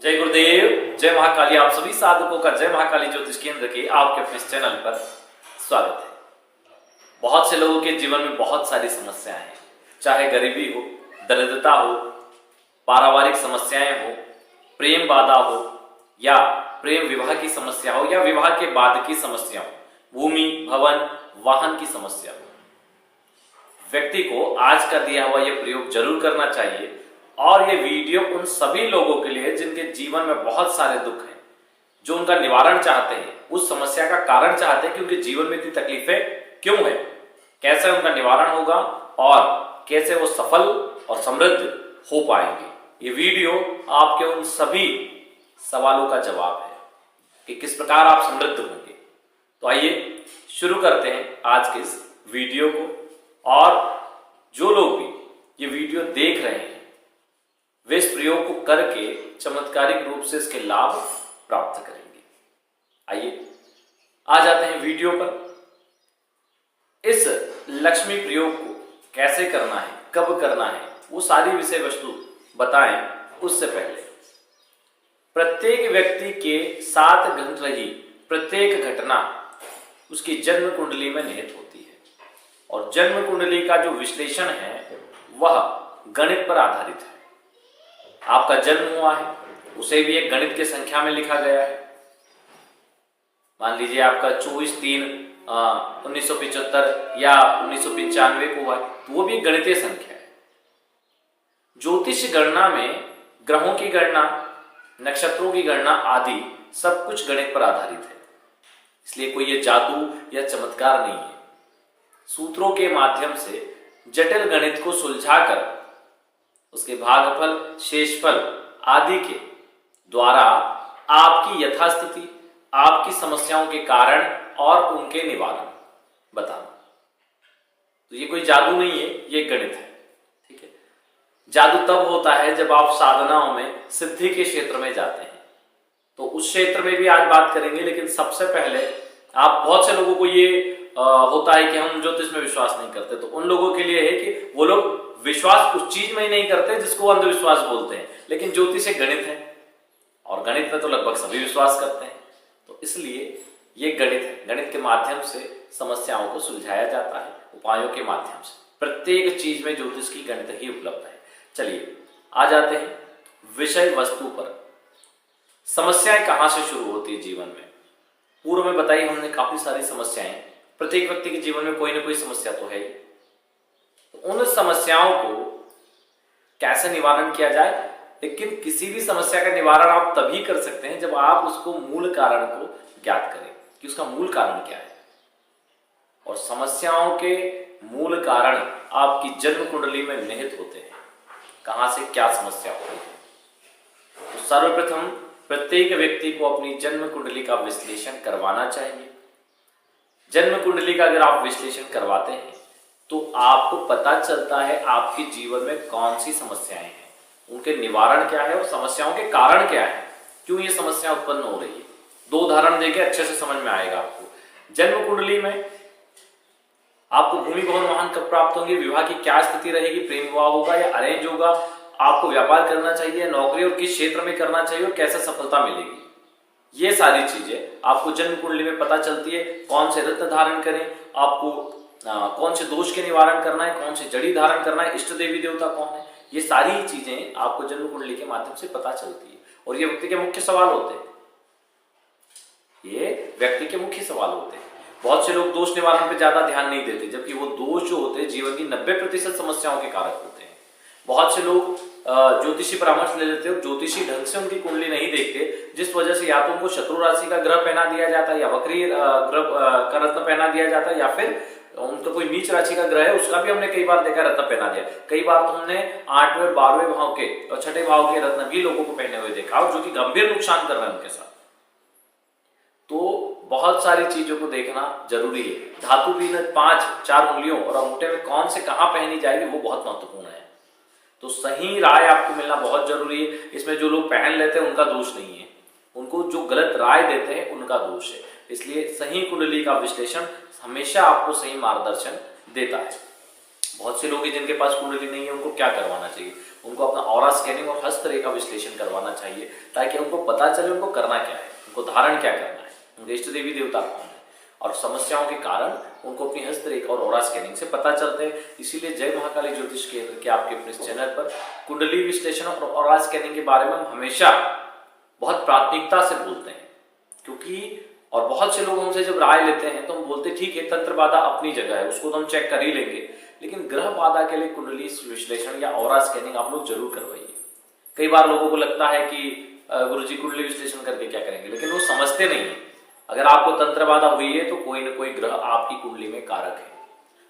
जय गुरुदेव, जय महाकाली। आप सभी साधकों का जय महाकाली ज्योतिष केंद्र के आपके अपने इस चैनल पर स्वागत है। बहुत से लोगों के जीवन में बहुत सारी समस्याएं हैं, चाहे गरीबी हो, दरिद्रता हो, पारिवारिक समस्याएं हो, प्रेम बाधा हो या प्रेम विवाह की समस्या हो या विवाह के बाद की समस्या हो, भूमि भवन वाहन की समस्या हो। व्यक्ति को आज का दिया हुआ यह प्रयोग जरूर करना चाहिए और ये वीडियो उन सभी लोगों के लिए जिनके जीवन में बहुत सारे दुख हैं, जो उनका निवारण चाहते हैं, उस समस्या का कारण चाहते हैं कि उनके जीवन में इतनी तकलीफें क्यों है, कैसे उनका निवारण होगा और कैसे वो सफल और समृद्ध हो पाएंगे। ये वीडियो आपके उन सभी सवालों का जवाब है कि किस प्रकार आप समृद्ध होंगे। तो आइए शुरू करते हैं आज के इस वीडियो को। और जो लोग भी ये वीडियो देख रहे हैं वे इस प्रयोग को करके चमत्कारिक रूप से इसके लाभ प्राप्त करेंगे। आइए आ जाते हैं वीडियो पर। इस लक्ष्मी प्रयोग को कैसे करना है, कब करना है, वो सारी विषय वस्तु बताएं उससे पहले प्रत्येक व्यक्ति के साथ घट रही प्रत्येक घटना उसकी जन्म कुंडली में निहित होती है और जन्म कुंडली का जो विश्लेषण है वह गणित पर आधारित है। आपका जन्म हुआ है उसे भी एक गणित की संख्या में लिखा गया है। मान लीजिए आपका 24/3/1975 या 1995 को हुआ है तो वो भी एक गणितीय संख्या है। ज्योतिष गणना में ग्रहों की गणना, नक्षत्रों की गणना आदि सब कुछ गणित पर आधारित है, इसलिए कोई ये जादू या चमत्कार नहीं है। सूत्रों के माध्यम से जटिल गणित को सुलझाकर उसके भागफल, शेषफल आदि के द्वारा आपकी यथास्थिति, आपकी समस्याओं के कारण और उनके निवारण बताना। तो ये कोई जादू नहीं है, ये गणित है। ठीक है, जादू तब होता है जब आप साधनाओं में सिद्धि के क्षेत्र में जाते हैं, तो उस क्षेत्र में भी आज बात करेंगे। लेकिन सबसे पहले आप बहुत से लोगों को ये होता है कि हम ज्योतिष में विश्वास नहीं करते, तो उन लोगों के लिए है कि वो लोग विश्वास उस चीज में ही नहीं करते जिसको अंधविश्वास बोलते हैं। लेकिन ज्योतिष एक गणित है और गणित में तो लगभग सभी विश्वास करते हैं, तो इसलिए ये गणित है। गणित के माध्यम से समस्याओं को सुलझाया जाता है, उपायों के माध्यम से। प्रत्येक चीज में ज्योतिष की गणित ही उपलब्ध है। चलिए आ जाते हैं विषय वस्तु पर। समस्याएं कहां से शुरू होती है जीवन में? पूर्व में बताई हमने काफी सारी समस्याएं। प्रत्येक व्यक्ति के जीवन में कोई ना कोई समस्या तो है ही। उन समस्याओं को कैसे निवारण किया जाए? लेकिन किसी भी समस्या का निवारण आप तभी कर सकते हैं जब आप उसको मूल कारण को ज्ञात करें कि उसका मूल कारण क्या है। और समस्याओं के मूल कारण आपकी जन्म कुंडली में निहित होते हैं, कहां से क्या समस्या हो रही है। तो सर्वप्रथम प्रत्येक व्यक्ति को अपनी जन्म कुंडली का विश्लेषण करवाना चाहिए। जन्म कुंडली का अगर आप विश्लेषण करवाते हैं तो आपको पता चलता है आपके जीवन में कौन सी समस्याएं हैं, उनके निवारण क्या है और समस्याओं के कारण क्या है, क्यों ये समस्या उत्पन्न हो रही है। दो उदाहरण देके अच्छे से समझ में आएगा आपको। जन्म कुंडली में आपको भूमि भवन वाहन कब प्राप्त होंगे, विवाह की क्या स्थिति रहेगी, प्रेम विवाह होगा या अरेंज होगा, आपको व्यापार करना चाहिए, नौकरी और किस क्षेत्र में करना चाहिए और कैसे सफलता मिलेगी, ये सारी चीजें आपको जन्म कुंडली में पता चलती है। कौन से रत्न धारण करें, आपको कौन से दोष के निवारण करना है, कौन से जड़ी धारण करना है, इष्ट देवी देवता कौन है, ये सारी चीजें आपको जन्म कुंडली के माध्यम से पता चलती है। और ये व्यक्ति के मुख्य सवाल होते हैं, ये व्यक्ति के मुख्य सवाल होते हैं। बहुत से लोग दोष निवारण पे ज्यादा ध्यान नहीं देते, जबकि वो दोष जो होते हैं जीवन की 90% समस्याओं के कारक होते हैं। बहुत से लोग ज्योतिषी परामर्श ले लेते हैं और ज्योतिषी ढंग से उनकी कुंडली नहीं देखते, जिस वजह से या तो उनको शत्रु राशि का ग्रह पहना दिया जाता है या वक्री ग्रह का रत्न पहना दिया जाता है, या फिर उनका कोई नीच राशि का ग्रह है उसका भी हमने कई बार देखा रत्न पहना दिया। कई बार तो हमने 8वें और 12वें भाव के और 6ठे भाव के रत्न भी लोगों को पहने हुए देखा, और जो कि गंभीर नुकसान कर रहे हैं उनके साथ। तो बहुत सारी चीजों को देखना जरूरी है। धातु भी 5-4 उंगलियों और अंगूठे में कौन से कहां पहनी जाएगी वो बहुत महत्वपूर्ण है। तो सही राय आपको मिलना बहुत जरूरी है। इसमें जो लोग पहन लेते हैं उनका दोष नहीं है, उनको जो गलत राय देते हैं उनका दोष है। इसलिए सही कुंडली का विश्लेषण हमेशा आपको सही मार्गदर्शन देता है। बहुत से लोग हैं जिनके पास कुंडली नहीं है, उनको क्या करवाना चाहिए? उनको अपना ऑरा स्कैनिंग और हस्तरेखा विश्लेषण करवाना चाहिए, ताकि उनको पता चले उनको करना क्या है, उनको धारण क्या करना है, उनके इष्ट देवी देवता कौन है, और समस्याओं के कारण उनको अपनी हस्तरेखा और ऑरा स्कैनिंग से पता चलते हैं। इसीलिए जय महाकाली ज्योतिष केंद्र के आपके अपने चैनल पर कुंडली विश्लेषण और ऑरा स्कैनिंग के बारे में हम हमेशा बहुत प्राथमिकता से बोलते हैं, क्योंकि और बहुत से लोग हमसे जब राय लेते हैं तो हम बोलते ठीक है, तंत्र बाधा अपनी जगह है, उसको तो हम चेक कर ही लेंगे, लेकिन ग्रह बाधा के लिए कुंडली विश्लेषण या ऑरा स्कैनिंग आप लोग जरूर करवाइए। कई बार लोगों को लगता है कि गुरुजी कुंडली विश्लेषण करके क्या करेंगे, लेकिन वो समझते नहीं है। अगर आपको तंत्र बाधा हुई है तो कोई ना कोई ग्रह आपकी कुंडली में कारक है।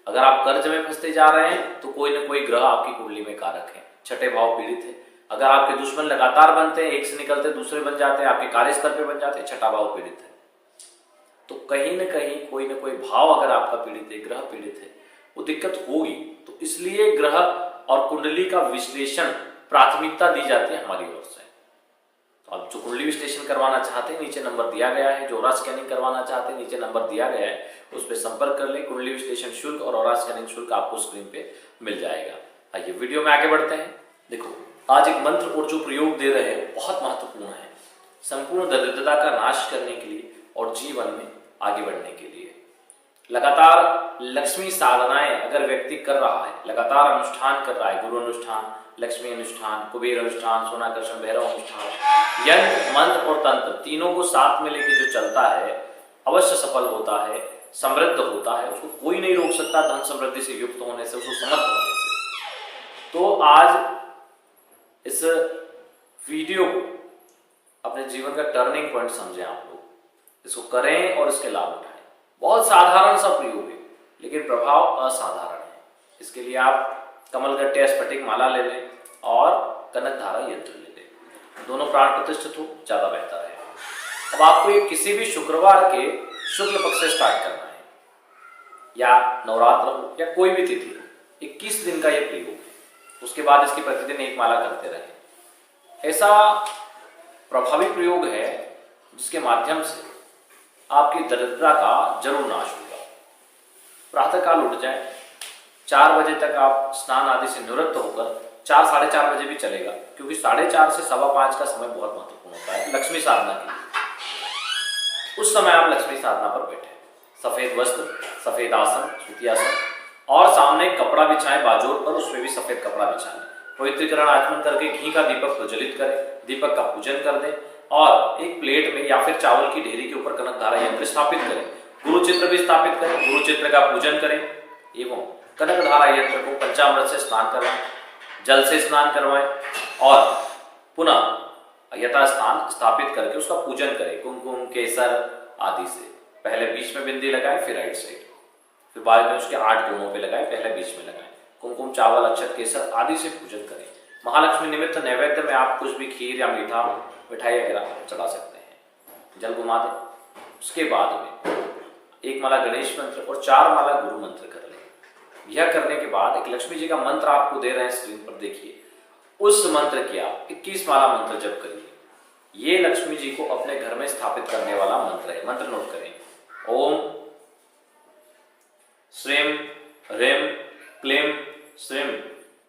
अगर आप कर्ज में फंसते जा रहे हैं तो कोई ना कोई ग्रह आपकी कुंडली में कारक है, छठे भाव पीड़ित है। अगर आपके दुश्मन लगातार बनते हैं, एक से निकलते दूसरे बन जाते हैं, आपके कार्यस्थल पे बन जाते हैं, छठा भाव पीड़ित है। तो कहीं ना कहीं कोई ना कोई भाव अगर आपका पीड़ित है, ग्रह पीड़ित है, वो दिक्कत होगी। तो इसलिए ग्रह और कुंडली का विश्लेषण प्राथमिकता दी जाती है हमारी ओर से। तो आप जो कुंडली विश्लेषण करवाना चाहते हैं, नीचे नंबर दिया गया है। जो ऑरा स्कैनिंग करवाना चाहते हैं, नीचे नंबर दिया गया है, उस पर संपर्क कर लें। कुंडली विश्लेषण शुल्क और ऑरा स्कैनिंग शुल्क आपको स्क्रीन पे मिल जाएगा। आइए वीडियो में आगे बढ़ते हैं। देखो, आज एक मंत्र और जो प्रयोग दे रहे हैं बहुत महत्वपूर्ण है, संपूर्ण दरिद्रता का नाश करने के लिए और जीवन में आगे बढ़ने के लिए। लगातार लक्ष्मी साधनाएं अगर व्यक्ति कर रहा है, लगातार अनुष्ठान कर रहा है, गुरु अनुष्ठान, लक्ष्मी अनुष्ठान, कुबेर अनुष्ठान, सोनाकर्षण भैरव अनुष्ठान, यंत्र मंत्र और तंत्र तीनों को साथ में लेके जो चलता है अवश्य सफल होता है, समृद्ध होता है। उसको कोई नहीं रोक सकता धन समृद्धि से युक्त होने से, उसको समर्थ होने से। तो आज इस वीडियो को अपने जीवन का टर्निंग पॉइंट समझें आप लोग, इसको करें और इसके लाभ उठाएं। बहुत साधारण सा प्रयोग है, लेकिन प्रभाव असाधारण है। इसके लिए आप कमलगट्टे स्फटिक माला ले लें और कनक धारा यंत्र ले लें। दोनों प्राण प्रतिष्ठित हो, ज्यादा बेहतर है। अब आपको ये किसी भी शुक्रवार के शुक्ल पक्ष से स्टार्ट करना है, या नवरात्र हो या कोई भी तिथि हो, 21 दिन का ये प्रयोग है। उसके बाद इसकी प्रतिदिन एक माला करते रहे। ऐसा प्रभावी प्रयोग है जिसके माध्यम से आपकी दरिद्रता का जरूर नाश होगा। प्रातः काल उठ जाए, 4 बजे तक आप स्नान आदि से निवृत्त होकर 4 साढ़े 4 बजे भी चलेगा, क्योंकि 4:30 से 5:15 का समय बहुत महत्वपूर्ण होता है लक्ष्मी साधना के लिए। उस समय आप लक्ष्मी साधना पर बैठे, सफेद वस्त्र, सफेद आसन, सूती आसन, और सामने कपड़ा बिछाएं बाजोर पर, उसमें भी सफेद कपड़ा बिछाएं। पवित्रीकरण आचमन करके घी का दीपक प्रज्वलित करें, दीपक का पूजन कर दें, और एक प्लेट में या फिर चावल की ढेरी के ऊपर कनक धारा यंत्र स्थापित करें। गुरु चित्र भी स्थापित करें, गुरु चित्र का पूजन करें एवं कनक धारा यंत्र को पंचामृत से स्नान करवाएं, जल से स्नान करवाएं, और पुनः यथास्थान स्थापित करके उसका पूजन करें कुमकुम केसर आदि से। पहले बीच में बिंदी लगाएं, फिर राइट साइड, फिर बाद में उसके 8 कोनों पे लगाएं, पहले बीच में लगाएं। कुमकुम, चावल, अक्षत, केसर आदि से पूजन करें। महालक्ष्मी निमित्त नैवेद्य में आप कुछ भी खीर या मीठा मिठाई वगैरह चढ़ा सकते हैं। जल घुमा दें। उसके बाद में एक माला गणेश मंत्र और 4 माला गुरु मंत्र कर लें। यह करने के बाद एक लक्ष्मी जी का मंत्र आपको दे रहे हैं, स्क्रीन पर देखिए। उस मंत्र की आप 21 माला मंत्र जप करिए। ये लक्ष्मी जी को अपने घर में स्थापित करने वाला मंत्र है। मंत्र नोट करें। ओम श्रीम ह्रीम क्लीम श्रीम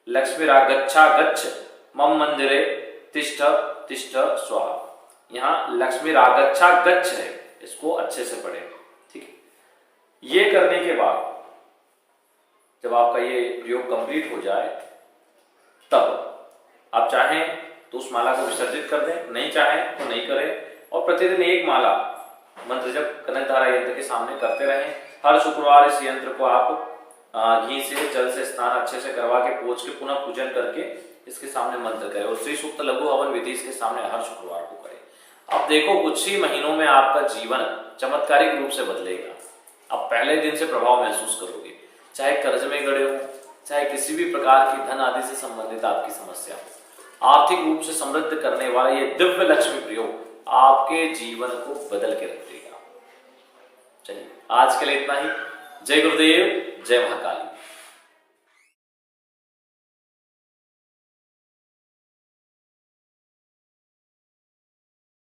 लक्ष्मीरागच्छा गच्छ मम मंदिरे तिष्ठ तिष्ठ स्वाहा। यहाँ लक्ष्मीरागच्छा गच्छ है, इसको अच्छे से पढ़ें, ठीक है। ये करने के बाद जब आपका ये प्रयोग कंप्लीट हो जाए, तब आप चाहें तो उस माला को विसर्जित कर दें, नहीं चाहें तो नहीं करें, और प्रतिदिन एक माला मंत्र जब कनक धारा यंत्र के सामने करते रहें। हर शुक्रवार इस यंत्र को आप घी से जल से स्नान अच्छे से करवा के पोंछ के पुनः पूजन करके इसके सामने मंत्र करें, और श्री सूक्त लघु हवन विधि इसके सामने हर शुक्रवार को करें। अब देखो, कुछ ही महीनों में आपका जीवन चमत्कारिक रूप से बदलेगा। आप पहले दिन से प्रभाव महसूस करोगे, चाहे कर्ज में गड़े हो, चाहे किसी भी प्रकार की धन आदि से संबंधित आपकी समस्या हो। आर्थिक रूप से समृद्ध करने वाला ये दिव्य लक्ष्मी प्रयोग आपके जीवन को बदल के रख देगा। चलिए, आज के लिए इतना ही। जय गुरुदेव, जय महाकाली।